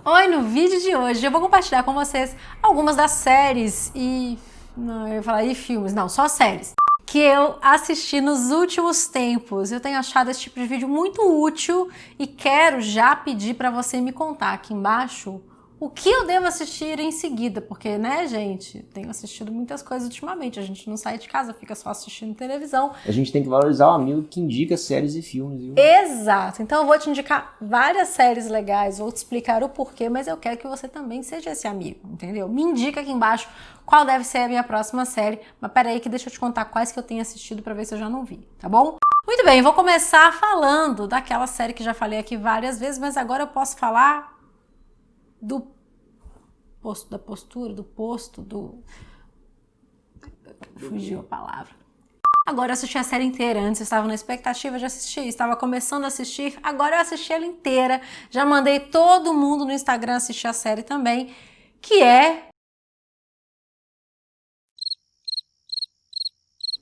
Oi, no vídeo de hoje eu vou compartilhar com vocês algumas das séries e... não, eu ia falar e filmes, não, só séries que eu assisti nos últimos tempos. Eu tenho achado esse tipo de vídeo muito útil e quero já pedir para você me contar aqui embaixo o que eu devo assistir em seguida, porque, né, gente, tenho assistido muitas coisas ultimamente, a gente não sai de casa, fica só assistindo televisão. A gente tem que valorizar o amigo que indica séries e filmes, viu? Exato, então eu vou te indicar várias séries legais, vou te explicar o porquê, mas eu quero que você também seja esse amigo, entendeu? Me indica aqui embaixo qual deve ser a minha próxima série, mas peraí que deixa eu te contar quais que eu tenho assistido pra ver se eu já não vi, tá bom? Muito bem, vou começar falando daquela série que já falei aqui várias vezes, mas agora eu posso falar do posto, da postura, do posto, do... fugiu a palavra. Agora eu assisti a série inteira, antes eu estava na expectativa de assistir, estava começando a assistir, agora eu assisti ela inteira, já mandei todo mundo no Instagram assistir a série também, que é...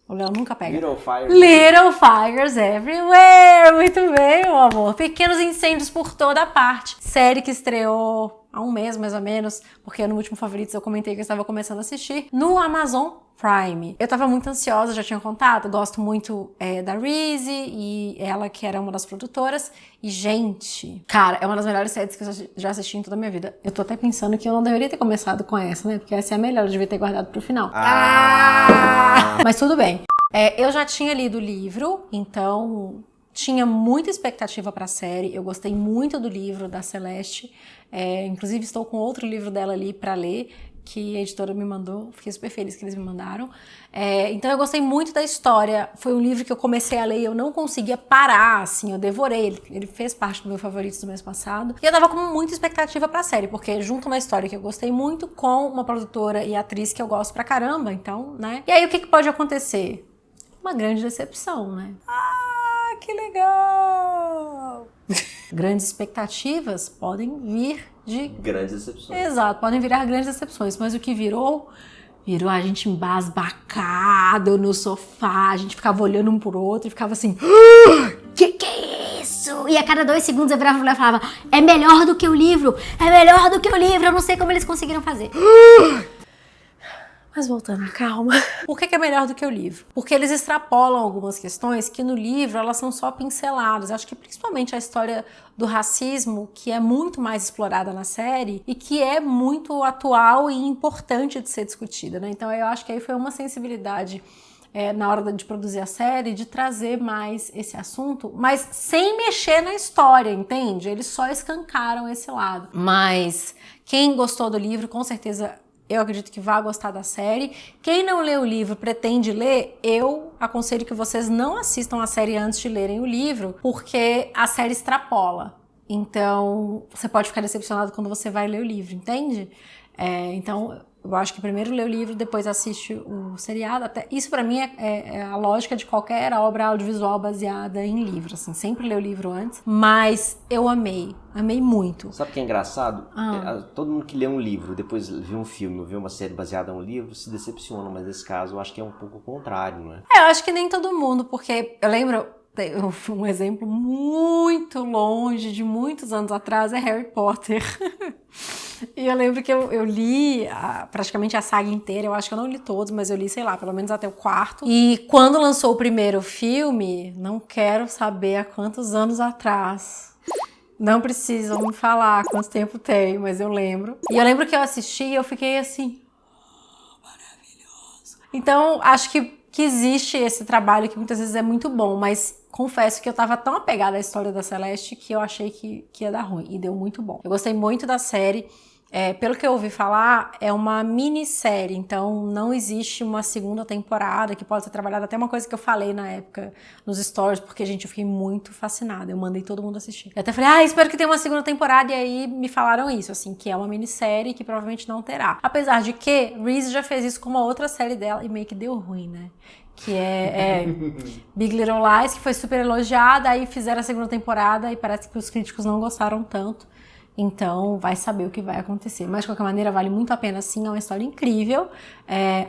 O Léo nunca pega. Little Fires Everywhere, muito bem, meu amor. Pequenos incêndios por toda parte. Série que estreou há um mês, mais ou menos, porque no último Favoritos eu comentei que eu estava começando a assistir, no Amazon Prime. Eu tava muito ansiosa, já tinha contado, gosto muito da Reese e ela que era uma das produtoras. E, gente, cara, é uma das melhores séries que eu já assisti em toda a minha vida. Eu tô até pensando que eu não deveria ter começado com essa, né? Porque essa é a melhor, eu devia ter guardado pro final. Mas tudo bem. Eu já tinha lido o livro, então tinha muita expectativa pra série. Eu gostei muito do livro da Celeste. Inclusive estou com outro livro dela ali pra ler, que a editora me mandou, fiquei super feliz que eles me mandaram. Então eu gostei muito da história, foi um livro que eu comecei a ler e eu não conseguia parar, assim, eu devorei, ele fez parte do meu favorito do mês passado. E eu tava com muita expectativa pra série, porque junto uma história que eu gostei muito com uma produtora e atriz que eu gosto pra caramba, então, né? E aí o que pode acontecer? Uma grande decepção, né? Ah, que legal! Grandes expectativas podem vir de... grandes decepções. Exato, podem virar grandes decepções, mas o que virou a gente embasbacado no sofá, a gente ficava olhando um pro outro e ficava assim, que é isso? E a cada 2 segundos eu virava e falava, é melhor do que o livro, eu não sei como eles conseguiram fazer. Mas voltando, calma. Por que é melhor do que o livro? Porque eles extrapolam algumas questões que no livro elas são só pinceladas. Acho que principalmente a história do racismo, que é muito mais explorada na série e que é muito atual e importante de ser discutida, né? Então eu acho que aí foi uma sensibilidade na hora de produzir a série, de trazer mais esse assunto, mas sem mexer na história, entende? Eles só escancaram esse lado. Mas quem gostou do livro, com certeza... eu acredito que vai gostar da série. Quem não lê o livro, pretende ler, eu aconselho que vocês não assistam a série antes de lerem o livro, porque a série extrapola. Então, você pode ficar decepcionado quando você vai ler o livro, entende? Então, eu acho que primeiro lê o livro, depois assiste o seriado. Até isso pra mim é a lógica de qualquer obra audiovisual baseada em livro, assim, sempre lê o livro antes. Mas eu amei muito. Sabe o que é engraçado? Todo mundo que lê um livro, depois vê um filme ou vê uma série baseada em um livro, se decepciona, mas nesse caso eu acho que é um pouco o contrário, não é? Eu acho que nem todo mundo, porque eu lembro... um exemplo muito longe, de muitos anos atrás, é Harry Potter. E eu lembro que eu li praticamente a saga inteira, eu acho que eu não li todos, mas eu li, sei lá, pelo menos até o 4º. E quando lançou o primeiro filme, não quero saber há quantos anos atrás. Não precisam me falar quanto tempo tem, mas eu lembro. E eu lembro que eu assisti e eu fiquei assim... maravilhoso. Então, acho que existe esse trabalho que muitas vezes é muito bom, mas confesso que eu tava tão apegada à história da Celeste que eu achei que ia dar ruim, e deu muito bom. Eu gostei muito da série, pelo que eu ouvi falar, é uma minissérie, então não existe uma segunda temporada que pode ser trabalhada, até uma coisa que eu falei na época nos stories, porque, gente, eu fiquei muito fascinada, eu mandei todo mundo assistir. Eu até falei, espero que tenha uma segunda temporada, e aí me falaram isso, assim, que é uma minissérie que provavelmente não terá. Apesar de que Reese já fez isso com uma outra série dela e meio que deu ruim, né? Que é Big Little Lies, que foi super elogiada, aí fizeram a segunda temporada e parece que os críticos não gostaram tanto. Então, vai saber o que vai acontecer. Mas, de qualquer maneira, vale muito a pena, sim. É uma história incrível.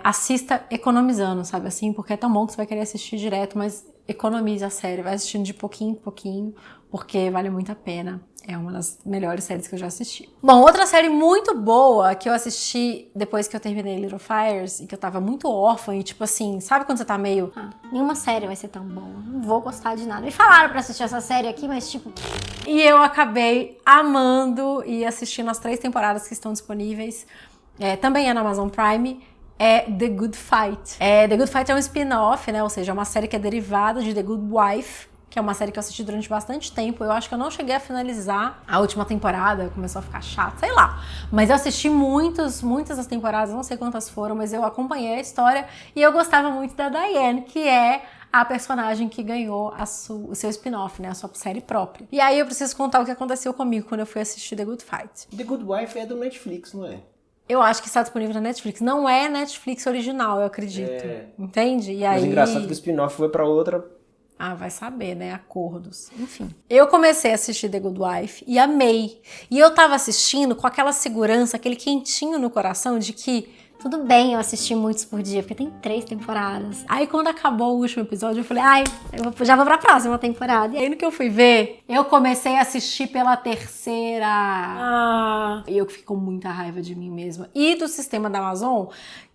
Assista economizando, sabe assim? Porque é tão bom que você vai querer assistir direto, mas economize a série, vai assistindo de pouquinho em pouquinho, porque vale muito a pena. É uma das melhores séries que eu já assisti. Bom, outra série muito boa que eu assisti depois que eu terminei Little Fires e que eu tava muito órfã e tipo assim, sabe quando você tá meio... nenhuma série vai ser tão boa, não vou gostar de nada. Me falaram pra assistir essa série aqui, mas tipo... E eu acabei amando e assistindo as 3 temporadas que estão disponíveis. Também é na Amazon Prime. É The Good Fight. The Good Fight é um spin-off, né? Ou seja, é uma série que é derivada de The Good Wife, que é uma série que eu assisti durante bastante tempo. Eu acho que eu não cheguei a finalizar a última temporada, começou a ficar chato, sei lá. Mas eu assisti muitas das temporadas, não sei quantas foram, mas eu acompanhei a história e eu gostava muito da Diane, que é a personagem que ganhou o seu spin-off, né? A sua série própria. E aí eu preciso contar o que aconteceu comigo quando eu fui assistir The Good Fight. The Good Wife é do Netflix, não é? Eu acho que está disponível na Netflix. Não é Netflix original, eu acredito. Entende? E aí... Mas engraçado que o spin-off foi pra outra... vai saber, né? Acordos. Enfim. Eu comecei a assistir The Good Wife e amei. E eu tava assistindo com aquela segurança, aquele quentinho no coração de que... tudo bem eu assistir muitos por dia, porque tem 3 temporadas. Aí quando acabou o último episódio, eu falei, já vou pra próxima temporada. E aí no que eu fui ver, eu comecei a assistir pela 3ª. E eu fiquei com muita raiva de mim mesma. E do sistema da Amazon,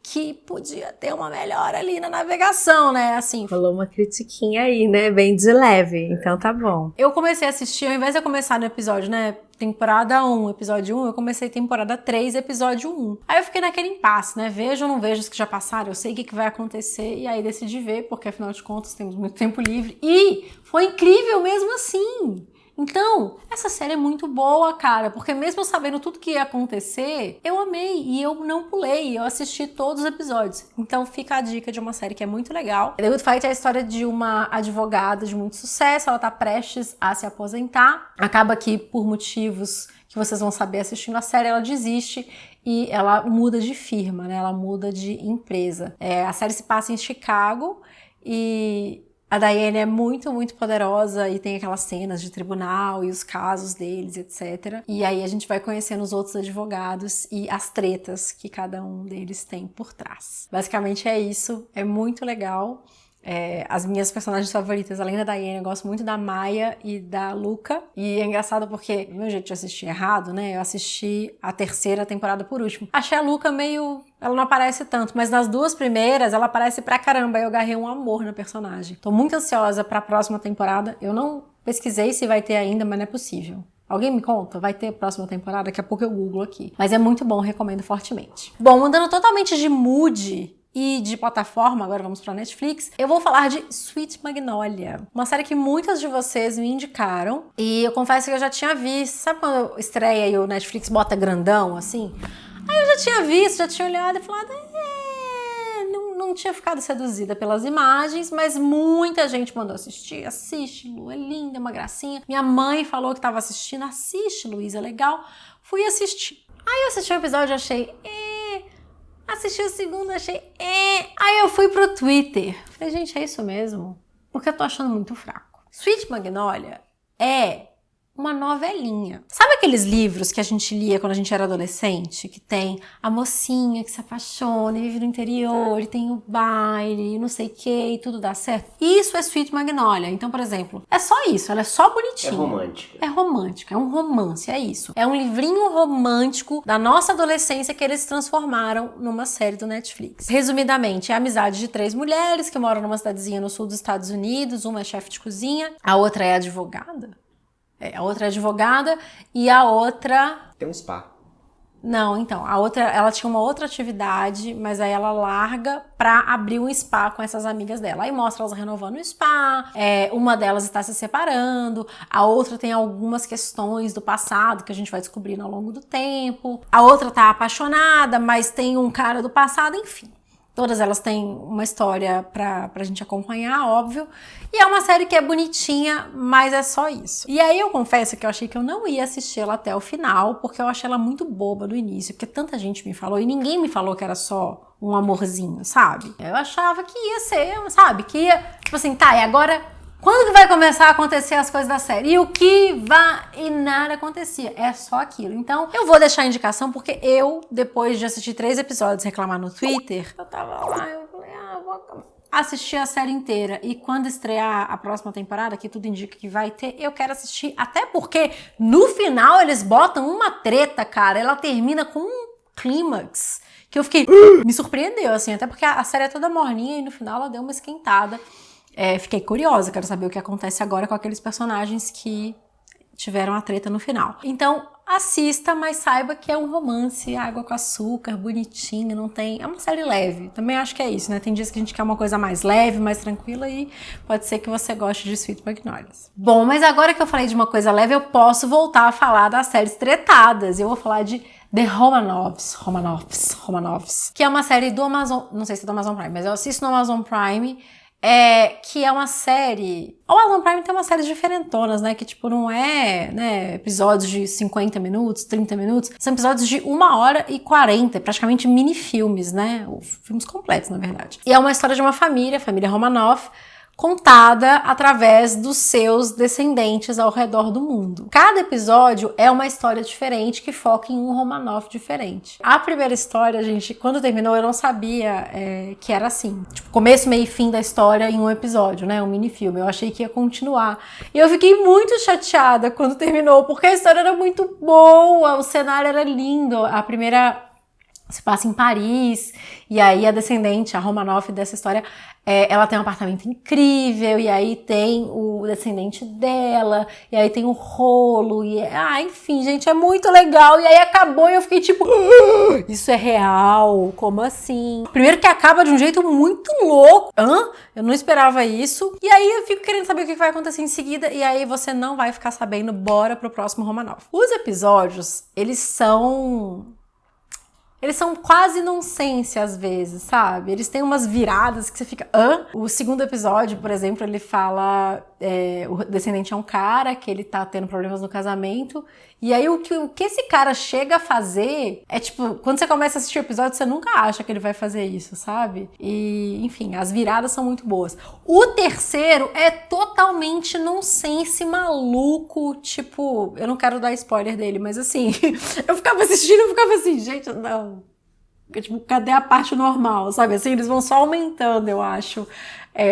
que podia ter uma melhora ali na navegação, né? Assim, falou uma critiquinha aí, né? Bem de leve, então tá bom. Eu comecei a assistir, ao invés de eu começar no episódio, né? Temporada 1, episódio 1, eu comecei temporada 3, episódio 1. Aí eu fiquei naquele impasse, né? Vejo ou não vejo os que já passaram, eu sei o que vai acontecer, e aí decidi ver, porque afinal de contas temos muito tempo livre. E foi incrível mesmo assim! Então, essa série é muito boa, cara, porque mesmo sabendo tudo que ia acontecer, eu amei e eu não pulei, eu assisti todos os episódios. Então fica a dica de uma série que é muito legal. The Good Fight é a história de uma advogada de muito sucesso, ela tá prestes a se aposentar. Acaba que, por motivos que vocês vão saber assistindo a série, ela desiste e ela muda de firma, né? Ela muda de empresa. A série se passa em Chicago e... a Diane é muito, muito poderosa e tem aquelas cenas de tribunal e os casos deles, etc. E aí a gente vai conhecendo os outros advogados e as tretas que cada um deles tem por trás. Basicamente é isso, é muito legal. As minhas personagens favoritas, além da Diane, eu gosto muito da Maya e da Luca. E é engraçado porque, do meu jeito de assistir errado, né? Eu assisti a 3ª temporada por último. Achei a Luca meio... ela não aparece tanto, mas nas 2 primeiras ela aparece pra caramba. Eu agarrei um amor na personagem. Tô muito ansiosa pra próxima temporada. Eu não pesquisei se vai ter ainda, mas não é possível. Alguém me conta? Vai ter próxima temporada? Daqui a pouco eu googlo aqui. Mas é muito bom, recomendo fortemente. Bom, mudando totalmente de mood e de plataforma, agora vamos pra Netflix, eu vou falar de Sweet Magnolia, uma série que muitas de vocês me indicaram e eu confesso que eu já tinha visto, sabe quando estreia e o Netflix bota grandão, assim? Aí eu já tinha visto, já tinha olhado e falado, não tinha ficado seduzida pelas imagens, mas muita gente mandou assistir, assiste, Lu, é linda, é uma gracinha. Minha mãe falou que tava assistindo, assiste, Luísa, é legal. Fui assistir. Aí eu assisti o episódio e achei, assisti o segundo, achei, Aí eu fui pro Twitter. Falei, gente, é isso mesmo? Porque eu tô achando muito fraco. Sweet Magnolia é uma novelinha. Sabe aqueles livros que a gente lia quando a gente era adolescente? Que tem a mocinha que se apaixona e vive no interior, e tem o baile, e não sei o que, e tudo dá certo? Isso é Sweet Magnolia. Então, por exemplo, é só isso, ela é só bonitinha. É romântica. É romântica, é um romance, é isso. É um livrinho romântico da nossa adolescência que eles transformaram numa série do Netflix. Resumidamente, é a amizade de 3 mulheres que moram numa cidadezinha no sul dos Estados Unidos, uma é chefe de cozinha, a outra é advogada. A outra é advogada e a outra... tem um spa. Não, então, a outra, ela tinha uma outra atividade, mas aí ela larga pra abrir um spa com essas amigas dela. Aí mostra elas renovando o spa, uma delas está se separando, a outra tem algumas questões do passado que a gente vai descobrindo ao longo do tempo, a outra tá apaixonada, mas tem um cara do passado, enfim. Todas elas têm uma história pra gente acompanhar, óbvio. E é uma série que é bonitinha, mas é só isso. E aí eu confesso que eu achei que eu não ia assistir ela até o final, porque eu achei ela muito boba no início, porque tanta gente me falou, e ninguém me falou que era só um amorzinho, sabe? Eu achava que ia ser, sabe? Que ia, tipo assim, tá, e agora... quando que vai começar a acontecer as coisas da série? E o que vai... e nada acontecia. É só aquilo. Então, eu vou deixar a indicação, porque eu, depois de assistir 3 episódios e reclamar no Twitter, eu tava lá, eu falei, assistir a série inteira e quando estrear a próxima temporada, que tudo indica que vai ter, eu quero assistir, até porque no final eles botam uma treta, cara, ela termina com um clímax que eu fiquei, me surpreendeu, assim, até porque a série é toda morninha e no final ela deu uma esquentada. Fiquei curiosa, quero saber o que acontece agora com aqueles personagens que tiveram a treta no final. Então, assista, mas saiba que é um romance, água com açúcar, bonitinho, não tem... É uma série leve, também acho que é isso, né? Tem dias que a gente quer uma coisa mais leve, mais tranquila e pode ser que você goste de Sweet Magnolias. Bom, mas agora que eu falei de uma coisa leve, eu posso voltar a falar das séries tretadas. Eu vou falar de The Romanovs, que é uma série do Amazon... Não sei se é do Amazon Prime, mas eu assisto no Amazon Prime... que é uma série... O Amazon Prime tem umas séries diferentonas, né? Que, tipo, não é, né, episódios de 50 minutos, 30 minutos. São episódios de 1h40, praticamente mini-filmes, né? Ou filmes completos, na verdade. E é uma história de uma família, a família Romanov, contada através dos seus descendentes ao redor do mundo. Cada episódio é uma história diferente que foca em um Romanov diferente. A primeira história, gente, quando terminou, eu não sabia que era assim. Tipo, começo, meio e fim da história em um episódio, né? Um mini-filme. Eu achei que ia continuar. E eu fiquei muito chateada quando terminou, porque a história era muito boa, o cenário era lindo. A primeira se passa em Paris, e aí a descendente, a Romanov dessa história, ela tem um apartamento incrível, e aí tem o descendente dela, e aí tem o rolo, e enfim, gente, é muito legal, e aí acabou e eu fiquei tipo, isso é real? Como assim? Primeiro que acaba de um jeito muito louco, eu não esperava isso, e aí eu fico querendo saber o que vai acontecer em seguida, e aí você não vai ficar sabendo, bora pro próximo Romanov. Os episódios, eles são quase nonsense às vezes, sabe? Eles têm umas viradas que você fica... O segundo episódio, por exemplo, ele fala... o descendente é um cara que ele tá tendo problemas no casamento. E aí o que esse cara chega a fazer é tipo... Quando você começa a assistir o episódio, você nunca acha que ele vai fazer isso, sabe? E, enfim, as viradas são muito boas. O terceiro é totalmente nonsense, maluco. Tipo, eu não quero dar spoiler dele, mas assim... eu ficava assistindo e ficava assim, gente, não... Tipo, cadê a parte normal, sabe? Assim, eles vão só aumentando, eu acho,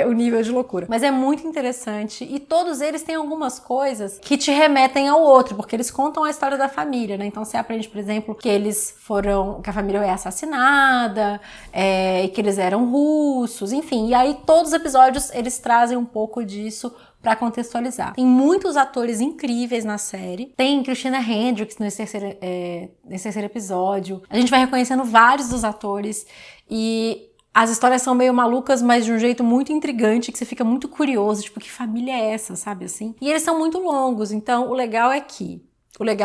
o nível de loucura. Mas é muito interessante e todos eles têm algumas coisas que te remetem ao outro, porque eles contam a história da família, né? Então você aprende, por exemplo, que que a família é assassinada, e que eles eram russos, enfim. E aí todos os episódios, eles trazem um pouco disso pra contextualizar. Tem muitos atores incríveis na série. Tem Christina Hendricks nesse terceiro episódio. A gente vai reconhecendo vários dos atores e as histórias são meio malucas, mas de um jeito muito intrigante, que você fica muito curioso, tipo, que família é essa, sabe assim? E eles são muito longos, então o legal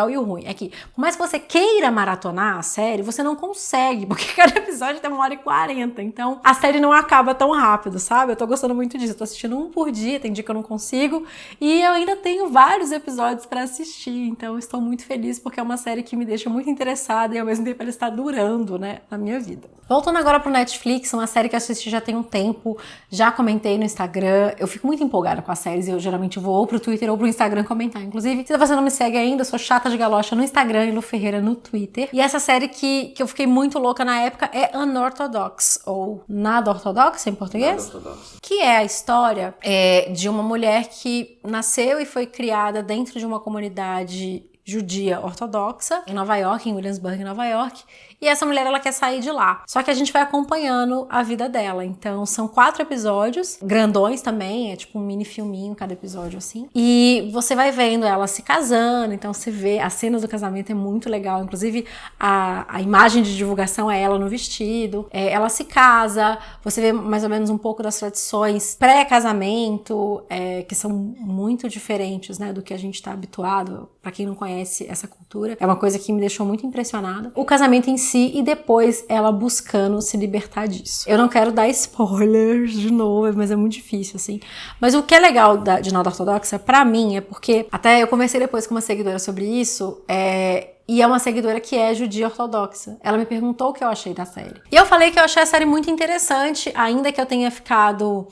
e o ruim é que, por mais que você queira maratonar a série, você não consegue, porque cada episódio tem 1h40, então a série não acaba tão rápido, sabe? Eu tô gostando muito disso, eu tô assistindo um por dia, tem dia que eu não consigo, e eu ainda tenho vários episódios pra assistir, então eu estou muito feliz, porque é uma série que me deixa muito interessada e ao mesmo tempo ela está durando, né, na minha vida. Voltando agora pro Netflix, uma série que eu assisti já tem um tempo, já comentei no Instagram, eu fico muito empolgada com as séries, eu geralmente vou ou pro Twitter ou pro Instagram comentar, inclusive, se você não me segue ainda, eu sou Chata de Galocha no Instagram e Lu Ferreira no Twitter. E essa série que eu fiquei muito louca na época é Unorthodox, ou Nada Ortodoxa em português? Nada Ortodoxa. Que é a história de uma mulher que nasceu e foi criada dentro de uma comunidade judia ortodoxa em Nova York, em Williamsburg, Nova York. E essa mulher, ela quer sair de lá. Só que a gente vai acompanhando a vida dela. Então, são 4 episódios, grandões também, é tipo um mini filminho cada episódio, assim. E você vai vendo ela se casando, então você vê, as cenas do casamento é muito legal. Inclusive, a imagem de divulgação é ela no vestido. Ela se casa, você vê mais ou menos um pouco das tradições pré-casamento, que são muito diferentes, né, do que a gente tá habituado. Pra quem não conhece essa cultura, é uma coisa que me deixou muito impressionada. O casamento em si e depois ela buscando se libertar disso. Eu não quero dar spoilers de novo, mas é muito difícil, assim. Mas o que é legal de Nada Ortodoxa, pra mim, é porque até eu conversei depois com uma seguidora sobre isso, e é uma seguidora que é judia ortodoxa. Ela me perguntou o que eu achei da série. E eu falei que eu achei a série muito interessante, ainda que eu tenha ficado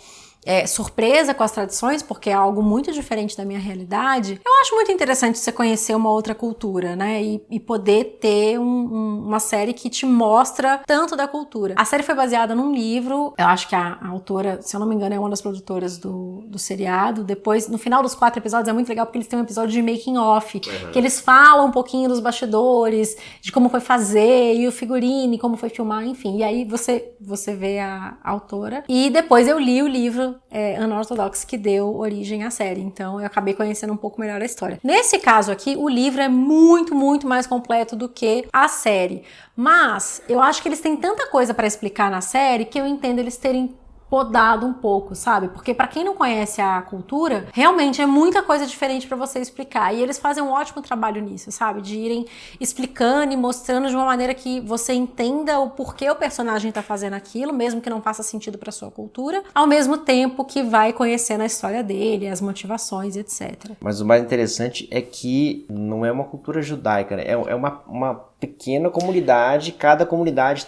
surpresa com as tradições, porque é algo muito diferente da minha realidade, eu acho muito interessante você conhecer uma outra cultura, né? E poder ter uma série que te mostra tanto da cultura. A série foi baseada num livro, eu acho que a autora, se eu não me engano, é uma das produtoras do seriado. Depois, no final dos 4 episódios, é muito legal porque eles têm um episódio de making off, que eles falam um pouquinho dos bastidores, de como foi fazer, e o figurino, como foi filmar, enfim. E aí você vê a autora. E depois eu li o livro Unorthodox, que deu origem à série. Então eu acabei conhecendo um pouco melhor a história. Nesse caso aqui, o livro é muito, muito mais completo do que a série. Mas eu acho que eles têm tanta coisa pra explicar na série que eu entendo eles terem podado um pouco, sabe? Porque pra quem não conhece a cultura, realmente é muita coisa diferente pra você explicar. E eles fazem um ótimo trabalho nisso, sabe? De irem explicando e mostrando de uma maneira que você entenda o porquê o personagem tá fazendo aquilo, mesmo que não faça sentido pra sua cultura, ao mesmo tempo que vai conhecendo a história dele, as motivações, etc. Mas o mais interessante é que não é uma cultura judaica, né? É uma pequena comunidade, cada comunidade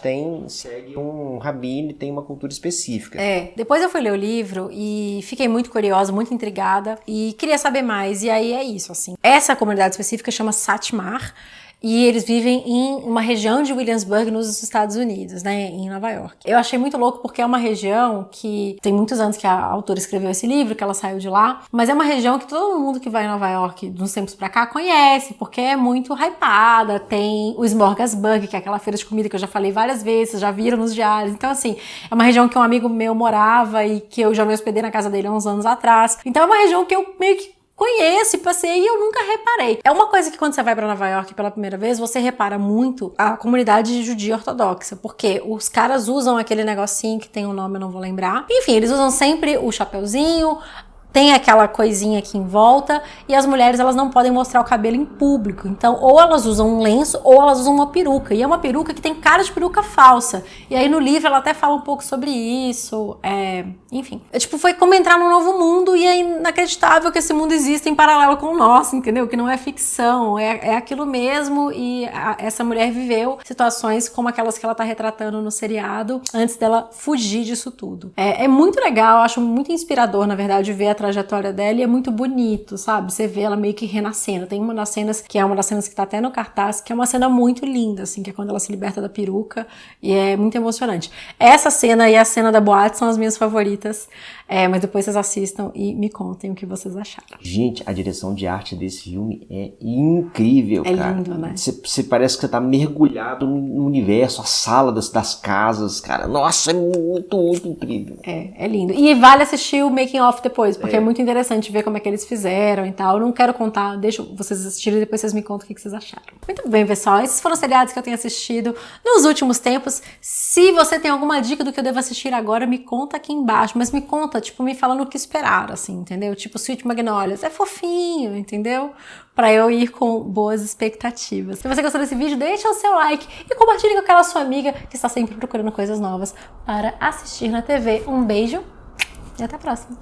segue um rabino e tem uma cultura específica. Depois eu fui ler o livro e fiquei muito curiosa, muito intrigada e queria saber mais, e aí é isso, assim. Essa comunidade específica chama Satmar, e eles vivem em uma região de Williamsburg, nos Estados Unidos, né, em Nova York. Eu achei muito louco porque é uma região que tem muitos anos que a autora escreveu esse livro, que ela saiu de lá, mas é uma região que todo mundo que vai em Nova York de uns tempos pra cá conhece, porque é muito hypada. Tem o Smorgasburg, que é aquela feira de comida que eu já falei várias vezes, já viram nos diários. Então, assim, é uma região que um amigo meu morava e que eu já me hospedei na casa dele há uns anos atrás. Então é uma região que eu meio que conheço e passei e eu nunca reparei. É uma coisa que quando você vai pra Nova York pela primeira vez, você repara muito a comunidade judia ortodoxa, porque os caras usam aquele negocinho que tem um nome, eu não vou lembrar. Enfim, eles usam sempre o chapeuzinho, tem aquela coisinha aqui em volta, e as mulheres, elas não podem mostrar o cabelo em público. Então, ou elas usam um lenço, ou elas usam uma peruca. E é uma peruca que tem cara de peruca falsa. E aí no livro ela até fala um pouco sobre isso. Enfim. Foi como entrar num novo mundo, e é inacreditável que esse mundo exista em paralelo com o nosso, entendeu? Que não é ficção, é aquilo mesmo, e essa mulher viveu situações como aquelas que ela tá retratando no seriado, antes dela fugir disso tudo. É muito legal, eu acho muito inspirador, na verdade, ver a trajetória dela, e é muito bonito, sabe? Você vê ela meio que renascendo. Tem uma das cenas que tá até no cartaz, que é uma cena muito linda, assim, que é quando ela se liberta da peruca, e é muito emocionante. Essa cena e a cena da boate são as minhas favoritas, mas depois vocês assistam e me contem o que vocês acharam. Gente, a direção de arte desse filme é incrível, cara. É lindo, né? Você parece que você tá mergulhado no universo, a sala das casas, cara. Nossa, é muito, muito incrível. É lindo. E vale assistir o making of depois, porque é muito interessante ver como é que eles fizeram e tal. Eu não quero contar, deixa vocês assistirem e depois vocês me contam o que vocês acharam. Muito bem, pessoal. Esses foram os seriados que eu tenho assistido nos últimos tempos. Se você tem alguma dica do que eu devo assistir agora, me conta aqui embaixo. Mas me conta, me falando o que esperar, assim, entendeu? Sweet Magnolias. É fofinho, entendeu? Pra eu ir com boas expectativas. Se você gostou desse vídeo, deixa o seu like e compartilhe com aquela sua amiga que está sempre procurando coisas novas para assistir na TV. Um beijo e até a próxima.